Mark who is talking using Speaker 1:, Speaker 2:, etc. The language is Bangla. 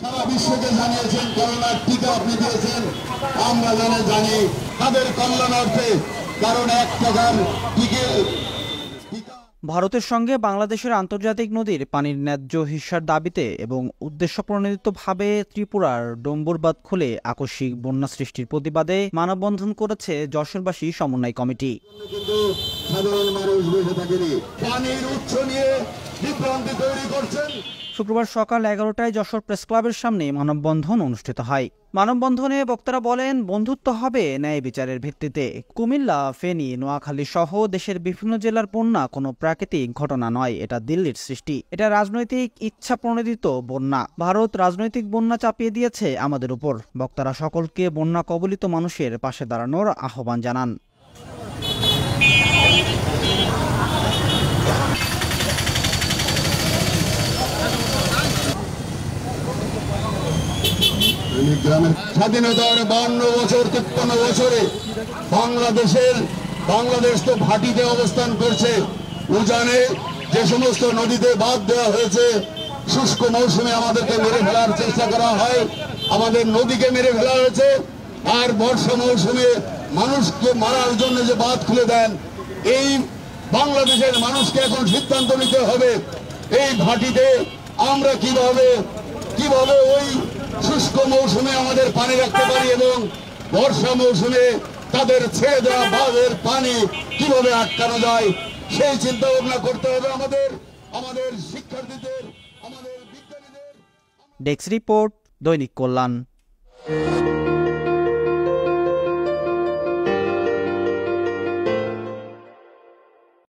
Speaker 1: সারা বিশ্বকে জানিয়েছেন করোনার টিকা আপনি দিয়েছেন, আমরা জানি তাদের কল্যাণার্থে, কারণ 1 টাকার টিকা।
Speaker 2: ভারতের সঙ্গে বাংলাদেশের আন্তর্জাতিক নদীর পানির ন্যায্য হিস্যার দাবিতে এবং উদ্দেশ্যপ্রণোদিতভাবে ত্রিপুরার ডম্বুর বাঁধ খুলে আকস্মিক বন্যা সৃষ্টির প্রতিবাদে মানববন্ধন করেছে যশোরবাসী সমন্বয় কমিটি।
Speaker 1: কিন্তু সাধারণ মানুষ বসে থাকেনি, পানির উৎস নিয়ে বিভ্রান্তি তৈরি করছেন।
Speaker 2: শুক্রবার সকাল 11টায় যশোর প্রেস ক্লাবের সামনে মানববন্ধন অনুষ্ঠিত হয়। মানববন্ধনে বক্তারা বলেন, বন্ধুত্ব হবে ন্যায় বিচারের ভিত্তিতে। কুমিল্লা, ফেনী, নোয়াখালী সহ দেশের বিভিন্ন জেলার বন্যা কোনো প্রাকৃতিক ঘটনা নয়, এটা দিল্লির সৃষ্টি। এটা রাজনৈতিক ইচ্ছা প্রণোদিত বন্যা। ভারত রাজনৈতিক বন্যা চাপিয়ে দিয়েছে আমাদের উপর। বক্তারা সকলকে বন্যা কবলিত মানুষের পাশে দাঁড়ানোর আহ্বান জানান।
Speaker 1: স্বাধীনতার 52 বছর 53 বছরে বাংলাদেশ তো ভাটিতে অবস্থান করছে। উজানে যে সমস্ত নদীতে বাঁধ দেওয়া হয়েছে, শুষ্ক মৌসুমে আমাদেরকে মেরে ফেলার চেষ্টা করা হয়, আমাদের নদীকে মেরে ফেলা হয়েছে। আর বর্ষা মৌসুমে মানুষকে মারার জন্য যে বাঁধ খুলে দেন, এই বাংলাদেশের মানুষকে এখন সিদ্ধান্ত নিতে হবে এই ভাটিতে আমরা কিভাবে ওই শুষ্ক মৌসুমে আমাদের পানি রাখতে পারি এবং বর্ষা মৌসুমে তাদের ছেড়ে দেওয়া বাঁধের পানি কিভাবে আটকানো যায়, সেই চিন্তা ভাবনা করতে হবে আমাদের শিক্ষার্থীদের, আমাদের বিজ্ঞানীদের।
Speaker 2: ডেস্ক রিপোর্ট, দৈনিক কল্যাণ।